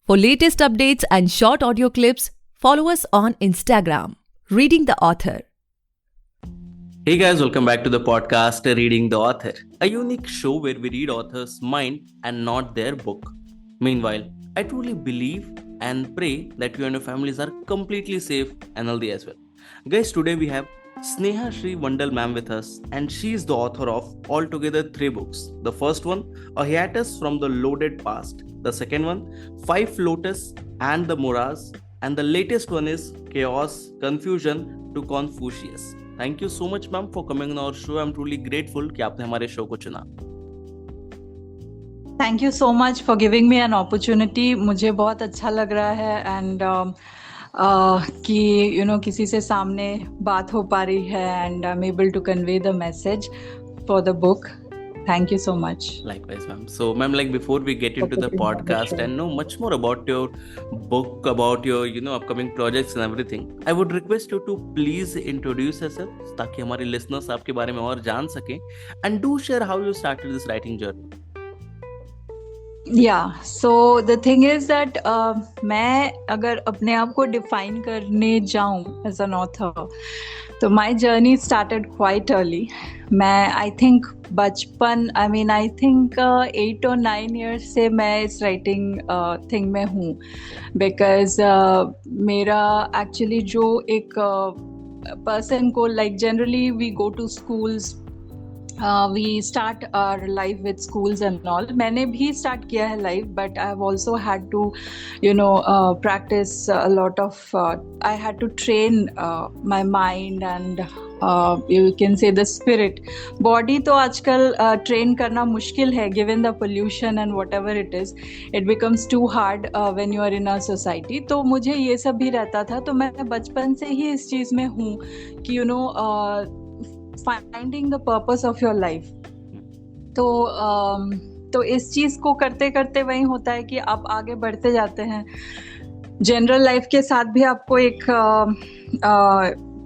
For latest updates and short audio clips, follow us on Instagram, Reading the Author. Hey guys, welcome back to the podcast Reading the Author, a unique show where we read authors' mind and not their book. Meanwhile, I truly believe and pray that you and your families are completely safe and healthy as well. Guys, today we have Sneha Shri Vandal ma'am with us, and she is the author of altogether 3 books. The first one, A Hiatus from the Loaded Past. The second one, Five Lotus and the Moras. And the latest one is Chaos, Confusion to Confucius. Thank you so much ma'am for coming on our show. I'm truly grateful कि आपने हमारे show को चुना. Thank you so much for giving me an opportunity. मुझे बहुत अच्छा लग रहा है एंड कि किसी से सामने बात हो पा रही है and I am able to convey the message for the book. Thank you so much. Likewise, ma'am. So, ma'am, before we get into the podcast and know much more about your book, about your, upcoming projects and everything, I would request you to please introduce yourself, ताकि हमारे listeners आपके बारे में और जान सकें, and do share how you started this writing journey. Yeah, so the thing is that मैं अगर अपने आप को define करने जाऊँ as an author, तो my journey started quite early. मैं I think बचपन I think 8 or 9 years से मैं इस writing thing में हूँ, because मेरा actually जो एक person को generally we go to schools, we start our life with schools and all. मैंने भी start किया है life, but I have also had to practice a lot of I had to train my mind and you can say the spirit. Body तो आजकल train करना मुश्किल है given the pollution and whatever it is. It becomes too hard when you are in a society. तो मुझे ये सब भी रहता था, तो मैं बचपन से ही इस चीज़ में हूँ कि finding the purpose of your life. तो इस चीज को करते करते वही होता है कि आप आगे बढ़ते जाते हैं. जनरल लाइफ के साथ भी आपको एक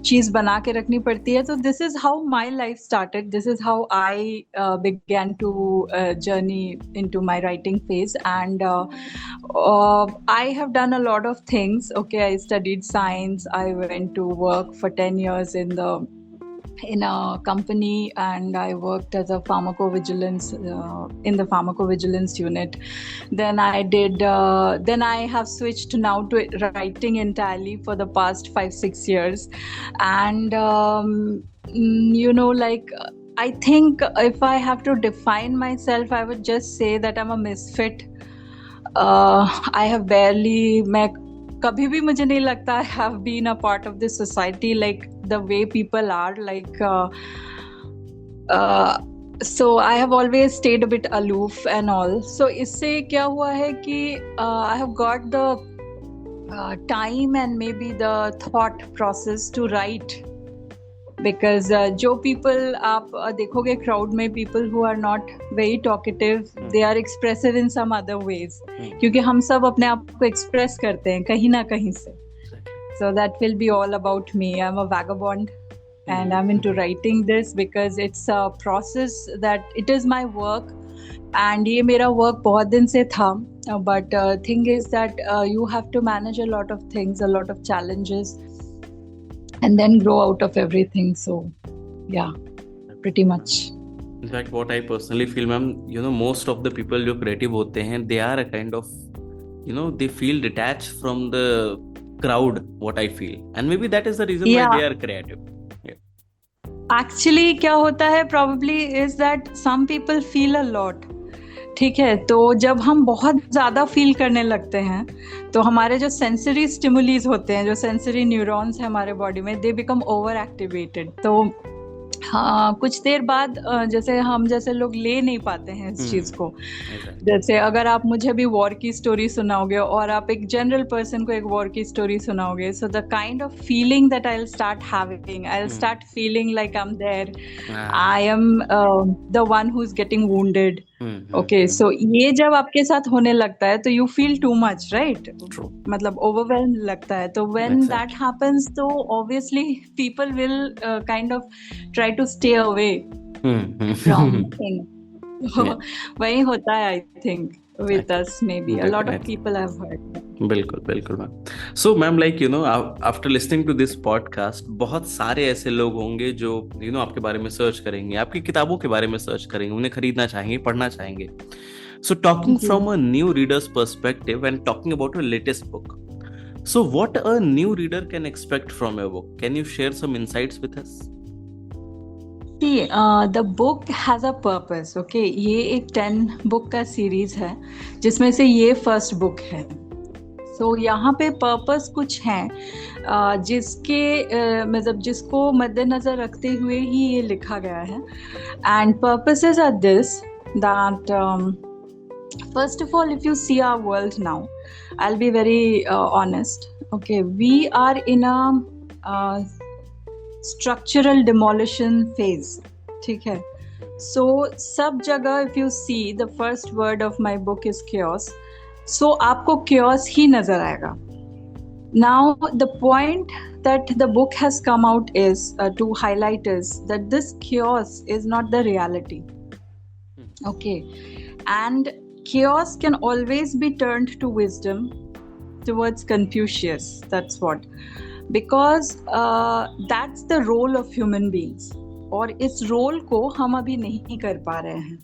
चीज बना के रखनी पड़ती है. तो this is how my life started. This is how I began to journey into my writing phase, and I have done a lot of things. Okay, I studied science. I went to work for 10 years in a company, and I worked as a pharmacovigilance in the pharmacovigilance unit. Then I have switched now to writing entirely for the past 5-6 years. And I think if I have to define myself, I would just say that I'm a misfit. I have barely कभी भी मुझे नहीं लगता I have been a part of this society, like the way people are, like so I have always stayed a bit aloof and all. So इससे क्या हुआ है कि I have got the time and maybe the thought process to write, because जो people आप देखोगे crowd में, people who are not very talkative, they are expressive in some other ways, क्योंकि हम सब अपने आप को express करते हैं कहीं ना कहीं से. So that will be all about me. I'm a vagabond and I'm into writing this because it's a process that it is my work, and ये मेरा work बहुत दिन से था. But thing is that you have to manage a lot of things, a lot of challenges, and then grow out of everything. So yeah, pretty much. In fact, what I personally feel, ma'am, most of the people जो creative होते हैं, they are a kind of, they feel detached from the crowd, what I feel, and maybe that is the reason why they are creative. Actually क्या होता है probably is that some people feel a lot. ठीक है, तो जब हम बहुत ज़्यादा फील करने लगते हैं तो हमारे जो सेंसरी स्टिमुलीज होते हैं, जो सेंसरी न्यूरॉन्स हैं हमारे बॉडी में, दे बिकम ओवर एक्टिवेटेड. तो हाँ, कुछ देर बाद जैसे लोग ले नहीं पाते हैं इस चीज को. जैसे अगर आप मुझे भी वॉर की स्टोरी सुनाओगे और आप एक जनरल पर्सन को एक वॉर की स्टोरी सुनाओगे, so the kind of feeling that I will start having, I will start feeling like I am there, I am the one who is getting wounded. Okay, so ये जब आपके साथ होने लगता है तो you feel too much, right? मतलब overwhelm लगता है. तो व्हेन दैट हैपेंस, तो obviously people will kind of try to stay away from thing. वही होता है I think. with us, maybe. A lot of Definitely. people have heard. बिल्कुल बिल्कुल ma'am. So ma'am, like after listening to this podcast, बहुत सारे ऐसे लोग होंगे जो आपके बारे में सर्च करेंगे, आपकी किताबों के बारे में सर्च करेंगे, उन्हें खरीदना चाहेंगे, पढ़ना चाहेंगे. सो टॉकिंग जी. From a new readers perspective and talking about your latest book, so what a new reader can expect from your book? Can you share some insights with us? See, the book has a purpose. Okay, ये एक 10 book का series है जिसमें से ये first book है. So यहाँ पे पर्पस कुछ है जिसके मतलब जिसको मद्देनजर रखते हुए ही ये लिखा गया है. And purposes are this that first of all, if you see our world now, I'll be very honest. Okay, we are in a structural demolition phase. ठीक है. So सब जगह if you see, the first word of my book is chaos. So आपको chaos ही नजर आएगा. Now the point that the book has come out is to highlight is that this chaos is not the reality. Okay, and chaos can always be turned to wisdom, towards Confucius. That's what, because that's the role of human beings. और इस role को हम अभी नहीं कर पा रहे हैं.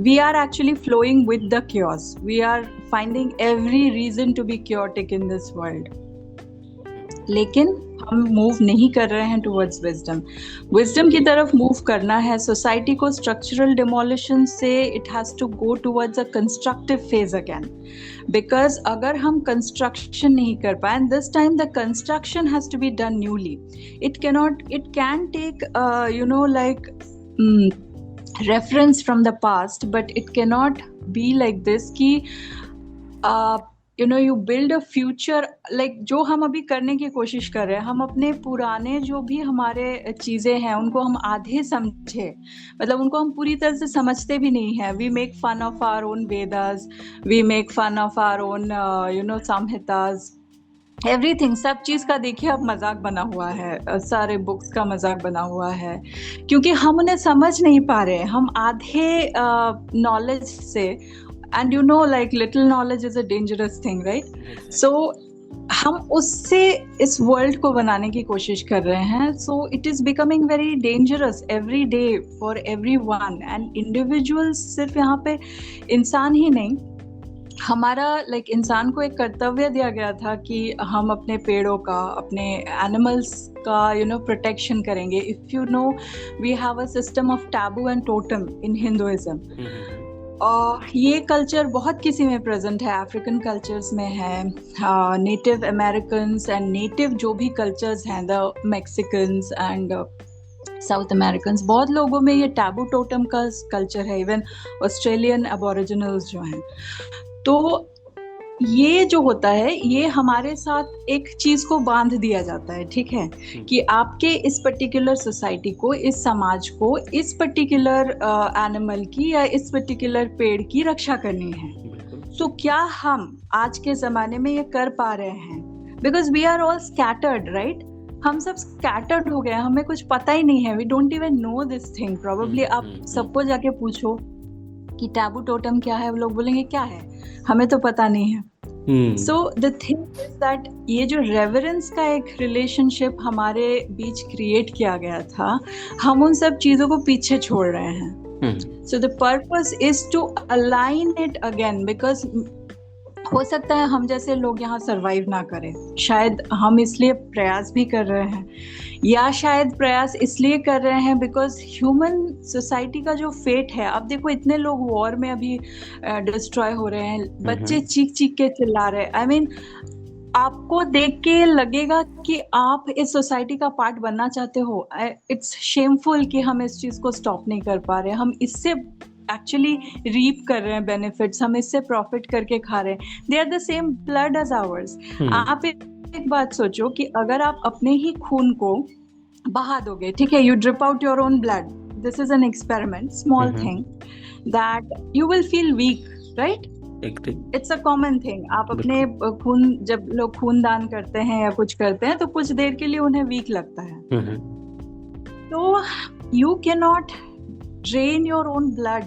We are actually flowing with the chaos. We are finding every reason to be chaotic in this world. लेकिन हम मूव नहीं कर रहे हैं टुवर्ड्स विजडम की तरफ मूव करना है. सोसाइटी को स्ट्रक्चरल डिमोलिशन से it has to go towards a constructive phase again, because अगर हम कंस्ट्रक्शन नहीं कर पाए, this time the construction has to be done newly. It can take like reference from the past, but it cannot be like this कि you build a future like जो हम अभी करने की कोशिश कर रहे हैं. हम अपने पुराने जो भी हमारे चीज़ें हैं उनको हम आधे समझे, मतलब उनको हम पूरी तरह से समझते भी नहीं हैं. we make fun of our own Vedas, we make fun of our own Samhitas, everything. सब चीज़ का देखिए अब मजाक बना हुआ है, सारे बुक्स का मजाक बना हुआ है, क्योंकि हम उन्हें समझ नहीं पा रहे हैं. हम आधे नॉलेज से, and like little knowledge is a dangerous thing, right? So हम उससे इस वर्ल्ड को बनाने की कोशिश कर रहे हैं. So it is becoming very dangerous every day for everyone, and individuals सिर्फ यहाँ पे इंसान ही नहीं, हमारा इंसान को एक कर्तव्य दिया गया था कि हम अपने पेड़ों का, अपने एनिमल्स का प्रोटेक्शन करेंगे. If you know, we have a system of taboo and totem in Hinduism. ये कल्चर बहुत किसी में प्रेजेंट है, अफ्रीकन कल्चर्स में है, नेटिव अमेरिकन्स एंड नेटिव जो भी कल्चर्स हैं, the Mexicans and south Americans, बहुत लोगों में ये टैबू टोटम का कल्चर है. इवन ऑस्ट्रेलियन एबोरिजिनल्स जो हैं. तो ये जो होता है, ये हमारे साथ एक चीज को बांध दिया जाता है. ठीक है, कि आपके इस पर्टिकुलर सोसाइटी को, इस समाज को, इस पर्टिकुलर एनिमल की या इस पर्टिकुलर पेड़ की रक्षा करनी है. सो क्या हम आज के जमाने में ये कर पा रहे हैं? Because we are all scattered, right? हम सब स्कैटर्ड हो गए, हमें कुछ पता ही नहीं है. We don't even know this thing. Probably आप सबको जाके पूछो कि टैबू टोटम क्या है, वो लोग बोलेंगे क्या है, हमें तो पता नहीं है. So the thing is that ये जो रेवरेंस का एक रिलेशनशिप हमारे बीच क्रिएट किया गया था, हम उन सब चीज़ों को पीछे छोड़ रहे हैं. So the purpose is to align it again, because हो सकता है हम जैसे लोग यहाँ सरवाइव ना करें. शायद हम इसलिए प्रयास भी कर रहे हैं, या शायद प्रयास इसलिए कर रहे हैं बिकॉज ह्यूमन सोसाइटी का जो फेट है. अब देखो, इतने लोग वॉर में अभी डिस्ट्रॉय हो रहे हैं, बच्चे चीख चीख के चिल्ला रहे हैं. आई मीन, आपको देख के लगेगा कि आप इस सोसाइटी का पार्ट बनना चाहते हो. इट्स शेमफुल कि हम इस चीज़ को स्टॉप नहीं कर पा रहे. हम इससे एक्चुअली रीप कर रहे हैं बेनिफिट्स, हम इससे प्रॉफिट करके खा रहे हैं. They are the same blood as ours. आप एक बात सोचो कि अगर आप अपने ही खून को बहा दोगे, ठीक है, you drip out your own blood, this is an experiment, small thing, that you will feel weak, right? It's a common thing. आप अपने खून, जब लोग खून दान करते हैं या कुछ करते हैं, तो कुछ देर के लिए उन्हें वीक लगता है. तो you can not drain your own blood,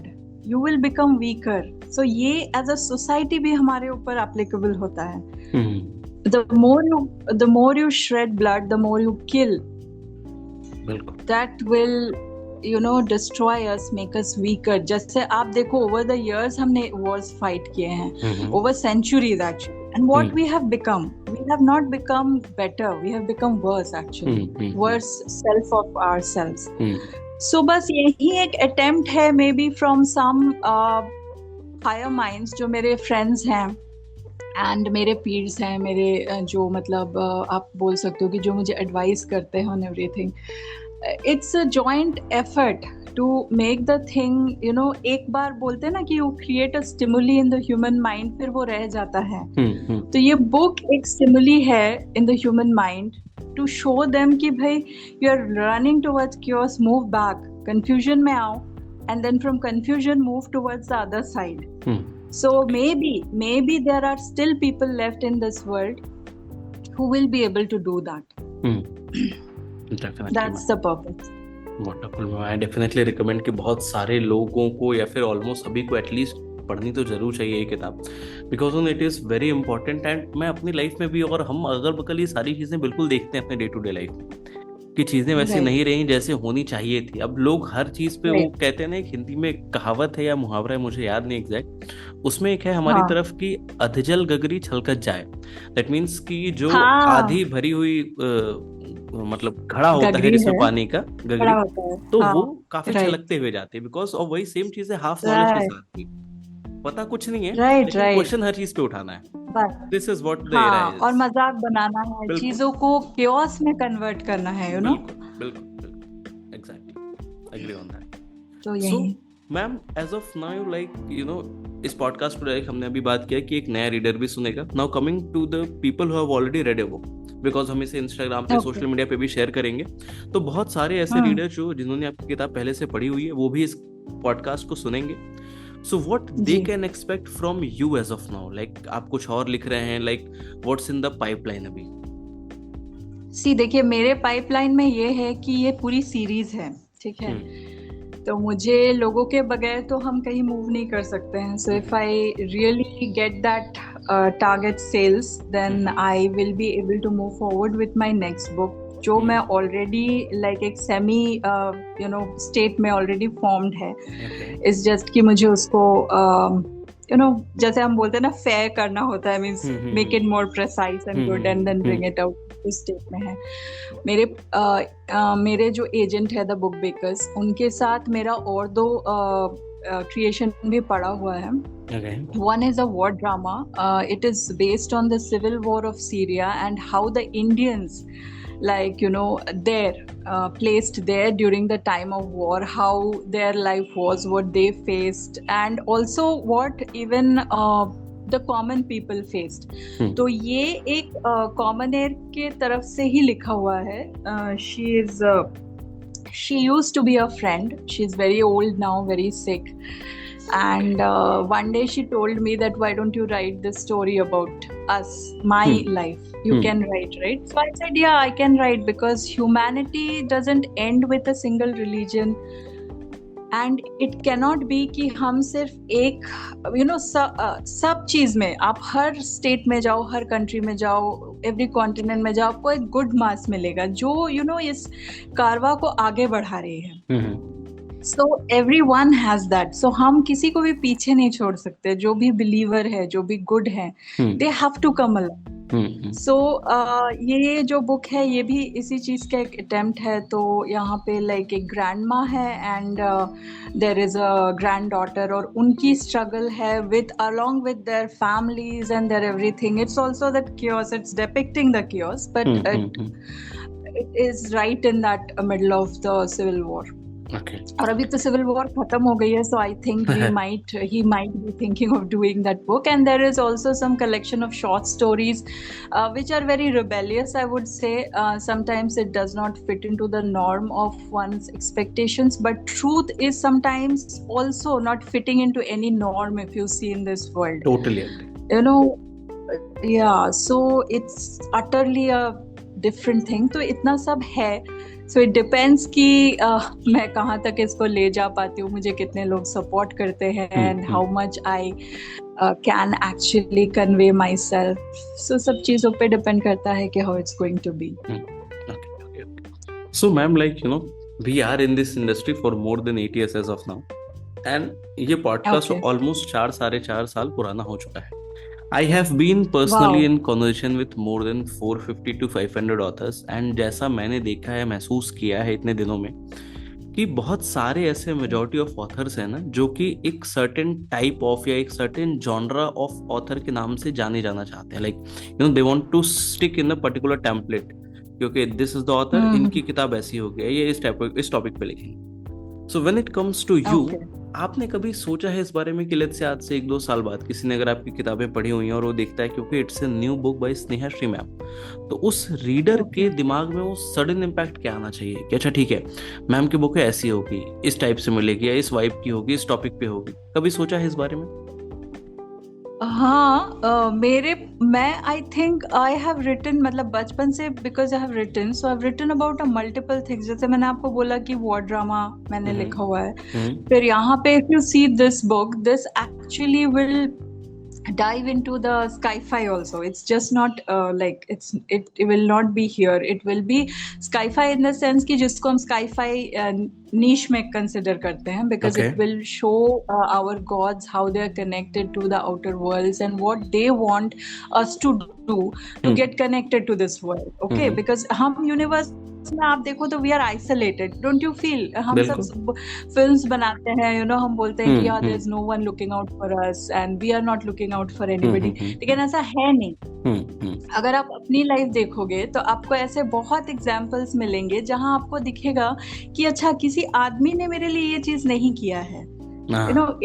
you will become weaker. So ये as a society भी हमारे ऊपर applicable होता है. हम्म, The more you shred blood, the more you kill. बिल्कुल. That will destroy us, make us weaker. जैसे आप देखो over the years हमने wars fight किए हैं, हम्म, over centuries actually, and what we have become, we have not become better, we have become worse actually, worse self of ourselves. So बस यही एक attempt है maybe from some higher minds जो मेरे friends हैं and मेरे peers हैं, मेरे जो मतलब आप बोल सकते हो कि जो मुझे advice करते हैं on everything. It's a joint effort to make the thing, एक बार बोलते हैं ना कि you create a stimuli in the human mind, फिर वो रह जाता है. तो ये book एक stimuli है in the human mind to show them कि भाई you are running towards chaos, move back, confusion में आओ, and then from confusion move towards the other side. So maybe there are still people left in this world who will be able to do that. Definitely. That's the purpose. Wonderful. मैं definitely recommend कि बहुत सारे लोगों को या फिर almost सभी को एटलीस्ट पढ़नी तो जरूर चाहिए ये किताब, because on it is very important. And मैं अपनी लाइफ में भी, और हम अगल बगल ये सारी चीज़ें बिल्कुल देखते हैं अपने डे टू डे लाइफ में कि चीज़ें वैसे नहीं रही जैसे होनी चाहिए थी. अब लोग हर चीज़ पे वो कहते हैं ना, एक हिंदी में कहावत है या मुहावरा है, मुझे याद नहीं एग्जैक्ट, उसमें एक है हमारी तरफ की अधजल गगरी छलकत जाए. दैट मीन्स कि जो आधी भरी हुई मतलब घड़ा होता है जिसमें पानी का गगरी, तो वो काफी छलकते हुए जाते हैं, बिकॉज और वही सेम चीज है हाफ नॉलेज के साथ भी. पता कुछ नहीं है, लेकिन क्वेश्चन हर चीज पे उठाना है. This is what the era is. और मजाक बनाना है, चीजों को chaos में कन्वर्ट करना है, बिल्कुल एग्जैक्टली एग्री ऑन दैट. तो यही ma'am, as of now like इस पॉडकास्ट पर हमने अभी बात किया कि एक नया रीडर भी सुनेगा. Now coming to the people who have already read a book, because हम इसे इंस्टाग्राम पे सोशल मीडिया पे भी शेयर करेंगे, तो बहुत सारे ऐसे रीडर जो जिन्होंने आपकी किताब पहले से पढ़ी हुई है वो भी इस पॉडकास्ट को सुनेंगे. So what they can expect from you as of now? Like आप कुछ और लिख रहे हैं, like what's in the pipeline अभी? देखिए मेरे पाइपलाइन में ये है कि ये पूरी सीरीज है, ठीक है. तो मुझे लोगों के बगैर तो हम कहीं मूव नहीं कर सकते हैं. So if I really get that target sales, then I will be able to move forward with my next book, जो मैं ऑलरेडी लाइक एक सेमी स्टेट में ऑलरेडी फॉर्म्ड है. इट्स जस्ट कि मुझे उसको जैसे हम बोलते हैं ना, फेयर करना होता है, means make it more precise and good and then bring it out. उस स्टेट में है. मेरे जो एजेंट है द बुक बेकर्स, उनके साथ मेरा और 2 क्रिएशन भी पड़ा हुआ है. One is a war drama. It is based on the civil war of Syria and how the Indians, placed there during the time of war, how their life was, what they faced, and also what even the common people faced. तो ये एक common air के तरफ से ही लिखा हुआ है. she used to be a friend. She's very old now, very sick, and one day she told me that why don't you write this story about us, my life, you can write, right? So I said yeah, I can write, because humanity doesn't end with a single religion. And it cannot be कि हम सिर्फ एक सब चीज में, आप हर state में जाओ, हर कंट्री में जाओ, एवरी कॉन्टिनेंट में जाओ, आपको एक गुड मास मिलेगा जो इस कारवा को आगे बढ़ा रही है. सो everyone has that. So हम किसी को भी पीछे नहीं छोड़ सकते. जो भी बिलीवर है, जो भी गुड है, they have to come along. So ये जो बुक है ये भी इसी चीज का एक अटेम्प्ट है. तो यहाँ पे लाइक एक ग्रैंड माँ है and there is a granddaughter, और उनकी स्ट्रगल है with along with their families and their everything. It's also that chaos. It's depicting the chaos, but it is right in that middle of the civil war. Okay. और अभी तो civil war खत्म हो गई है, so I think he might be thinking of doing that book. And there is also some collection of short stories which are very rebellious, I would say. Sometimes it does not fit into the norm of one's expectations, but truth is sometimes also not fitting into any norm if you see in this world. Totally agree. Yeah, so it's utterly a different thing. तो इतना सब है. So it depends कि मैं कहाँ तक इसको ले जा पाती हूँ, मुझे कितने लोग support करते हैं, and how much I can actually convey myself. So सब चीज़ों पे depend करता है कि how it's going to be. Okay. So ma'am, like we are in this industry for more than 8 years as of now, and ये podcast almost 4-4.5 साल पुराना हो चुका है. I have been personally in conversation with more than 450 to 500 authors, and जैसा मैंने देखा है, महसूस किया है इतने दिनों में, कि बहुत सारे ऐसे मेजॉरिटी ऑफ ऑथर्स हैं ना जो कि एक सर्टेन टाइप ऑफ या एक सर्टेन जॉनरा ऑफ ऑथर के नाम से जाने जाना चाहते हैं. Like they want to stick in a particular template, क्योंकि दिस इज द ऑथर, इनकी किताब ऐसी हो गई, ये इस टॉपिक पे लिखेंगे. So when it comes to you, आपने कभी सोचा है इस बारे में कि लेट्स से आज से 1-2 साल बाद किसी ने अगर आपकी किताबें पढ़ी हुई हैं और वो देखता है क्योंकि it's a new book by Sneha Shri ma'am, तो उस रीडर के दिमाग में वो सडन इम्पैक्ट क्या आना चाहिए कि अच्छा ठीक है, मैम की बुक ऐसी होगी, इस टाइप से मिलेगी, या इस वाइब की होगी, इस टॉपिक पे होगी? कभी सोचा है इस बारे में? हाँ, मैं I think I have written, मतलब बचपन से, because I have written, so I have written about a multiple things. जैसे मैंने आपको बोला कि वॉर ड्रामा मैंने लिखा हुआ है. फिर यहाँ पे if you see this book, this actually will dive into the sci-fi also. It's just not like it will not be here. It will be sci-fi in the sense कि जिसको हम sci-fi niche में consider करते हैं, because it will show our gods how they are connected to the outer worlds and what they want us to do to get connected to this world. Okay, because हम universe में आप देखो तो we are isolated. Don't you feel? हम सब films बनाते हैं, हम बोलते हैं कि there is no one looking out for us and we are not looking out for anybody. लेकिन ऐसा है नहीं. अगर आप अपनी लाइफ देखोगे तो आपको ऐसे बहुत एग्जाम्पल्स मिलेंगे जहां आपको दिखेगा कि अच्छा किसी आदमी ने मेरे लिए ये चीज नहीं किया है.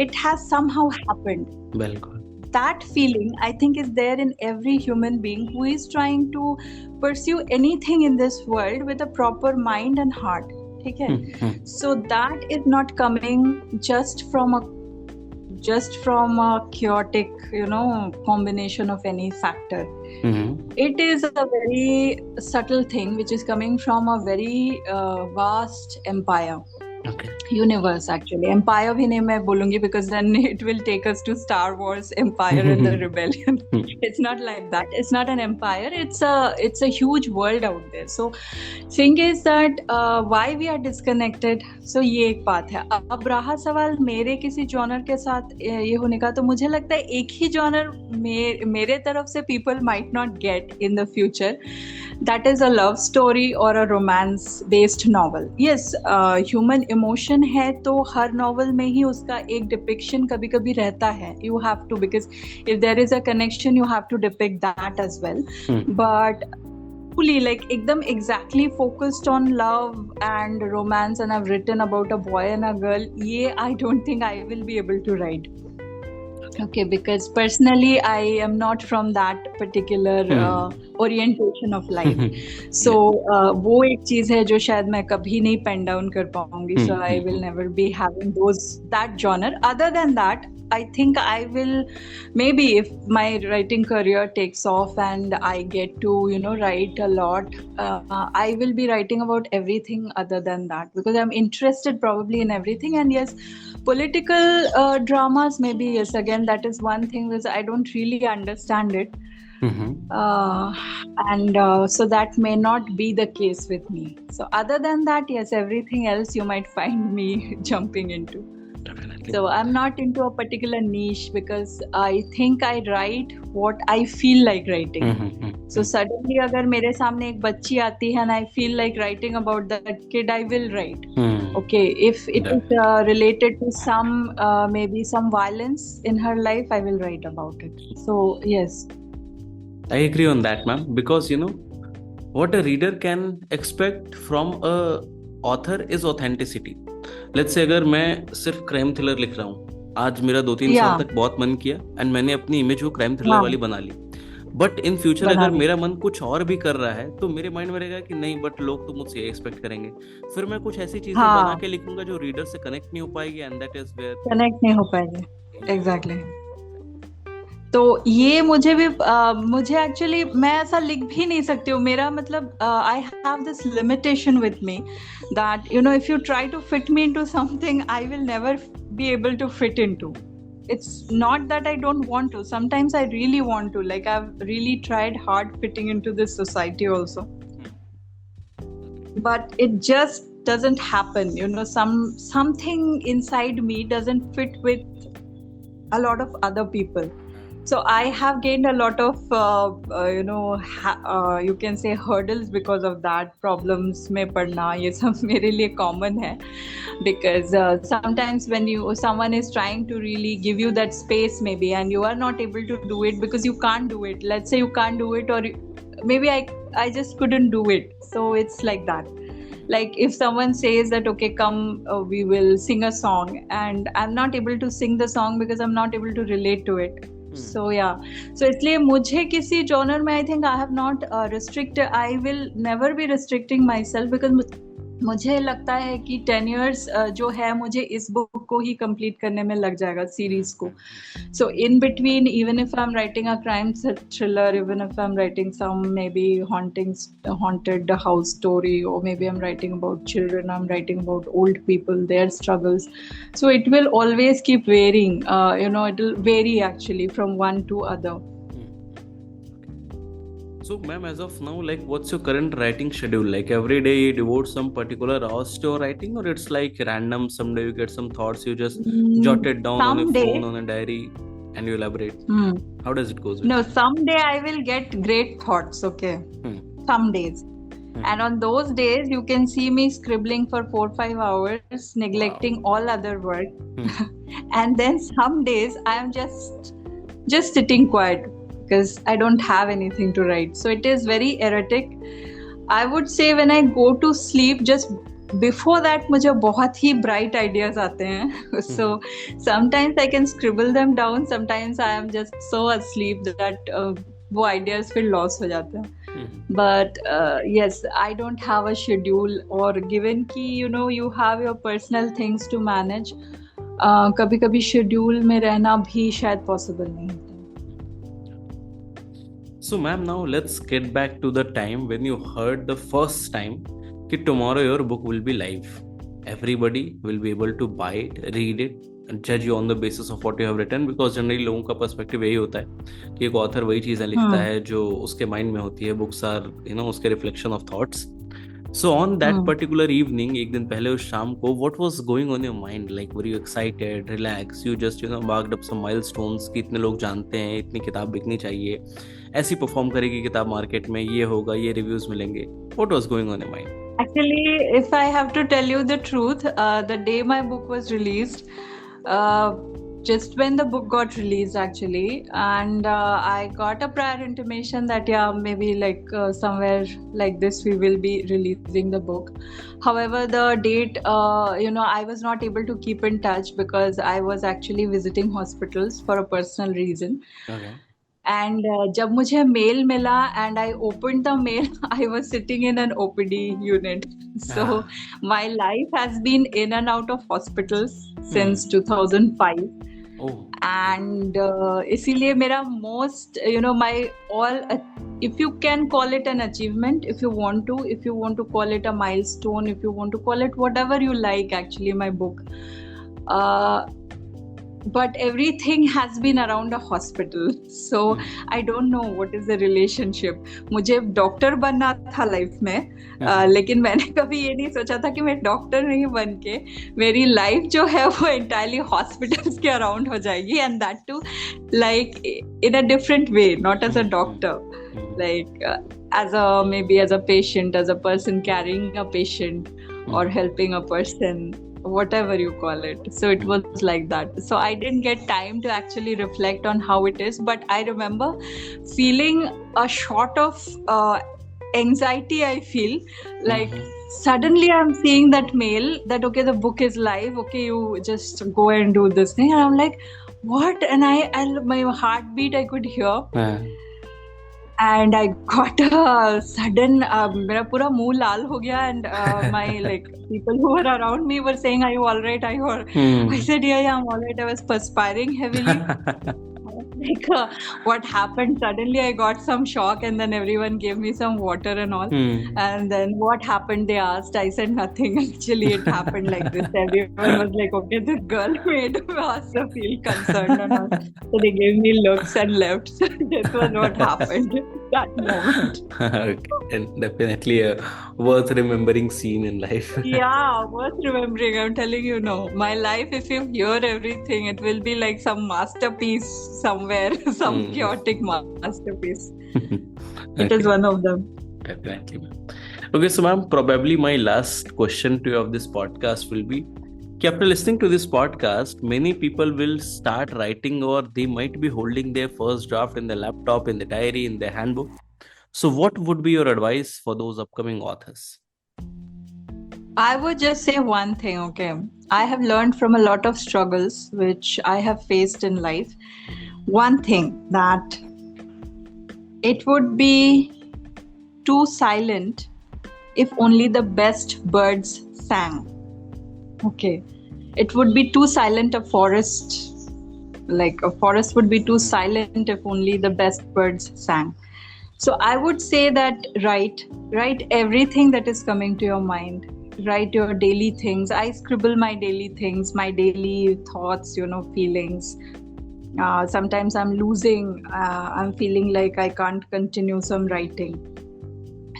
It has somehow happened. बिल्कुल. That feeling, I think, is there in every human being who is trying to pursue anything in this world with a proper mind and heart. ठीक है? So that is not coming just from a chaotic, combination of any factor. It is a very subtle thing which is coming from a very vast empire. Universe, actually. Empire भी नहीं मैं बोलूंगी, because then it will take us to Star Wars, Empire and the Rebellion. It's not like that. It's not an empire. It's a huge world out there. So thing is that why we are disconnected. So ये एक बात है. अब रहा सवाल मेरे किसी genre के साथ ये होने का, तो मुझे लगता है एक ही जॉनर मेरे तरफ से people might not get in the future. That is a love story or a romance based novel. Yes, human emotion है तो हर novel में ही उसका एक depiction कभी कभी रहता है. You have to, because if there is a connection you have to depict that as well. But fully, like एकदम exactly focused on love and romance, and I've written about a boy and a girl, ये I don't think I will be able to write. Okay, because personally I am not from that particular orientation of life. So वो एक चीज है जो शायद मैं कभी नहीं pen down कर पाऊंगी. So I will never be having that genre. Other than that, I think I will, maybe if my writing career takes off and I get to write a lot, I will be writing about everything other than that, because I'm interested probably in everything. And yes, political dramas, maybe, yes, again, that is one thing which I don't really understand it. And so that may not be the case with me. So other than that, yes, everything else you might find me jumping into. Definitely. So I'm not into a particular niche, because I think I write what I feel like writing. So suddenly अगर मेरे सामने एक बच्ची आती है and I feel like writing about that kid, I will write. Okay, if it is related to some maybe some violence in her life, I will write about it. So yes, I agree on that, ma'am, because what a reader can expect from a author is authenticity. Let's say अगर मैं सिर्फ crime thriller लिख रहा हूँ, आज मेरा 2-3 साल तक बहुत मन किया एंड मैंने अपनी इमेज को क्राइम थ्रिलर वाली बना ली, बट इन फ्यूचर अगर मेरा मन कुछ और भी कर रहा है तो मेरे माइंड में रहेगा कि नहीं, बट लोग तो मुझसे एक्सपेक्ट करेंगे. फिर मैं कुछ ऐसी चीजें बना के लिखूंगा जो रीडर से कनेक्ट नहीं हो पाएगी, and that is where connect नहीं हो पाएगी. एग्जैक्टली. तो ये मुझे भी मुझे एक्चुअली मैं ऐसा लिख भी नहीं सकती हूँ, मेरा मतलब I have this limitation with me that you know if you try to fit me into something I will never be able to fit into. It's not that I don't want to. Sometimes I really want to. Like I've really tried hard fitting into this society also. But it just doesn't happen. You know, something inside me doesn't fit with a lot of other people. So I have gained a lot of you can say hurdles because of that. Problems में पढ़ना ये सब मेरे लिए common है, because sometimes when someone is trying to really give you that space maybe and you are not able to do it because you can't do it. Let's say you can't do it, or maybe I just couldn't do it. So it's like that. Like if someone says that okay come we will sing a song, and I'm not able to sing the song because I'm not able to relate to it. So yeah, so इसलिए मुझे किसी genre में I think I have not restricted. I will never be restricting myself because मुझे लगता है कि 10 years जो है मुझे इस बुक को ही कंप्लीट करने में लग जाएगा, सीरीज को. So in between even if I am writing a crime thriller, even if I am writing some maybe haunted house story, or maybe I'm writing about children, I'm writing about old people, their struggles, so it will always keep varying. It will vary actually from one to other. So, ma'am, as of now, like, what's your current writing schedule? Like, every day you devote some particular hours to your writing, or it's like random? Someday you get some thoughts, you just jot it down on your phone, on a diary, and you elaborate. How does it go? No, someday I will get great thoughts, okay? Some days. And on those days, you can see me scribbling for 4-5 hours, neglecting all other work. And then some days I am just sitting quiet, because I don't have anything to write. So it is very erratic. I would say when I go to sleep, just before that मुझे बहुत ही bright ideas आते हैं. So sometimes I can scribble them down. Sometimes I am just so asleep that वो ideas फिर lost हो जाते हैं. But yes, I don't have a schedule, or given कि you have your personal things to manage. कभी-कभी schedule में रहना भी शायद possible नहीं होता. So, ma'am, now let's get back to the time when you heard the first time that tomorrow your book will be live. Everybody will be able to buy it, read it, and judge you on the basis of what you have written. Because generally लोगों का perspective यही होता है कि एक author वही चीज़ें लिखता है जो उसके mind में होती है. Books are, उसके reflection of thoughts. So on that particular evening, एक दिन पहले उस शाम को, what was going on your mind? Like, were you excited, relaxed? You just marked up some milestones कि इतने लोग जानते हैं, इतनी किताब बिकनी चाहिए, ऐसी परफॉर्म करेगी किताब मार्केट में, ये होगा, ये रिव्यूज मिलेंगे. What was going on in your mind? Actually, if I have to tell you the truth, the day my book was released, just when the book got released actually, and I got a prior intimation that maybe like somewhere like this we will be releasing the book. However, the date, I was not able to keep in touch because I was actually visiting hospitals for a personal reason. Okay. And जब मुझे mail मिला and I opened the mail, I was sitting in an OPD unit. So my life has been in and out of hospitals since 2005. Oh. And इसीलिए मेरा most, my all, if you can call it an achievement, if you want to call it a milestone, if you want to call it whatever you like, actually my book. But everything has been around a hospital, so I don't know what is the relationship. मुझे doctor बनना था life में, लेकिन मैंने कभी ये नहीं सोचा था कि मैं डॉक्टर नहीं बन के मेरी लाइफ जो है वो entirely हॉस्पिटल्स के अराउंड हो जाएगी, and that too like in a different way, not as a doctor, like maybe as a patient, as a person carrying a patient or helping a person, whatever you call it. So it was like that. So I didn't get time to actually reflect on how it is, but I remember feeling a shot of anxiety. I feel like suddenly I'm seeing that mail that okay, the book is live, okay, you just go and do this thing, and I'm like, what? And I my heartbeat I could hear. And I got a sudden, मेरा पूरा मुंह लाल हो गया, and my like people who were around me were saying, "Are you all right? Are you all right?" I said, "Yeah, I'm all right." I was perspiring heavily. like what happened suddenly. I got some shock, and then everyone gave me some water and all. And then what happened, they asked. I said nothing. Actually, it happened like this. Everyone was like, okay, the girl made us feel concerned and all. So they gave me looks and left. So this was what happened that moment. Okay, and definitely a worth remembering scene in life. Yeah, worth remembering. I'm telling you, no. My life, if you hear everything, it will be like some masterpiece somewhere, some chaotic masterpiece. It is one of them. Definitely, ma'am. Okay, so ma'am, probably my last question to you of this podcast will be, after listening to this podcast, many people will start writing, or they might be holding their first draft in the laptop, in the diary, in their handbook. So what would be your advice for those upcoming authors? I would just say one thing, okay? I have learned from a lot of struggles which I have faced in life. One thing, that it would be too silent if only the best birds sang. Okay. It would be too silent a forest. Like a forest would be too silent if only the best birds sang. So I would say that write everything that is coming to your mind. Write your daily things. I scribble my daily things, my daily thoughts, feelings. Sometimes I'm losing, I'm feeling like I can't continue, so I'm writing.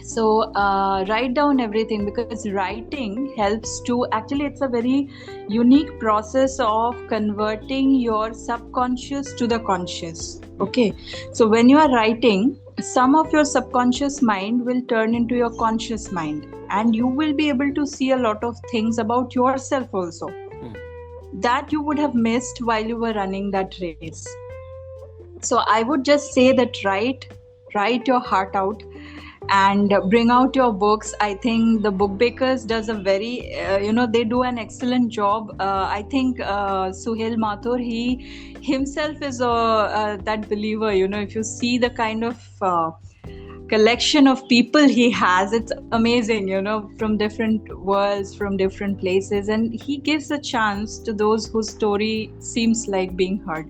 So write down everything, because writing helps to, actually it's a very unique process of converting your subconscious to the conscious. Okay, so when you are writing, some of your subconscious mind will turn into your conscious mind, and you will be able to see a lot of things about yourself also that you would have missed while you were running that race. So I would just say that write your heart out and bring out your books. I think the Bookbakers does a very, they do an excellent job. I think Suhail Mathur, he himself is that believer. If you see the kind of collection of people he has, it's amazing, from different worlds, from different places, and he gives a chance to those whose story seems like being heard.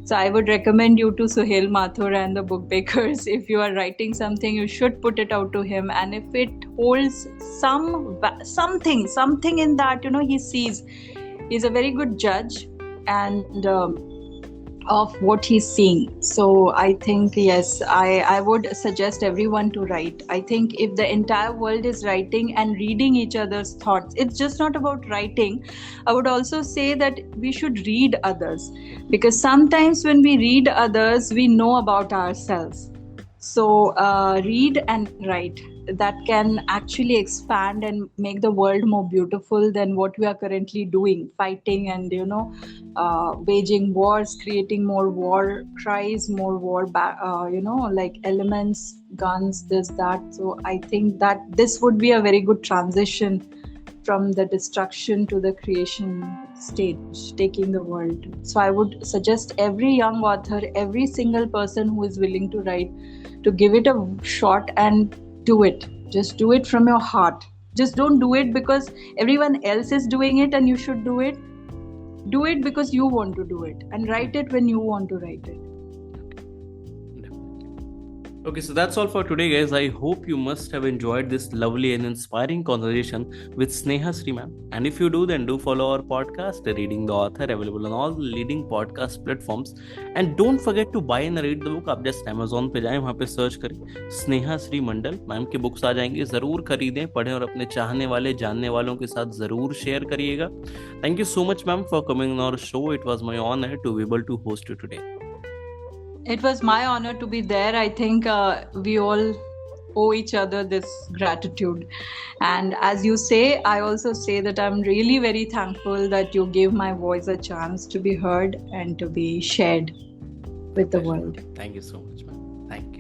So I would recommend you to Suhail Mathur and the Bookbakers. If you are writing something, you should put it out to him, and if it holds something in that, he sees, he's a very good judge and of what he's seeing. So I think, yes, I would suggest everyone to write. I think if the entire world is writing and reading each other's thoughts, it's just not about writing. I would also say that we should read others, because sometimes when we read others, we know about ourselves. So read and write. That can actually expand and make the world more beautiful than what we are currently doing, fighting and waging wars, creating more war cries, more war like elements, guns, this, that. So I think that this would be a very good transition from the destruction to the creation stage, taking the world. So I would suggest every young author, every single person who is willing to write, to give it a shot and do it. Just do it from your heart. Just don't do it because everyone else is doing it and you should do it. Do it because you want to do it, and write it when you want to write it. Okay, so that's all for today, guys. I hope you must have enjoyed this lovely and inspiring conversation with Sneha Sri ma'am. And if you do, then do follow our podcast, Reading the Author, available on all leading podcast platforms. And don't forget to buy and read the book. आप just Amazon पे जाएं, वहाँ पे search करें Sneha Shri Mandal ma'am की books आ जाएंगी. ज़रूर खरीदें, पढ़ें और अपने चाहने वाले, जानने वालों के साथ ज़रूर शेयर करिएगा. Thank you so much, ma'am, for coming on our show. It was my honor to be able to host you today. It was my honor to be there. I think we all owe each other this gratitude. And as you say, I also say that I'm really very thankful that you gave my voice a chance to be heard and to be shared with the world. Thank you so much, ma'am. Thank you.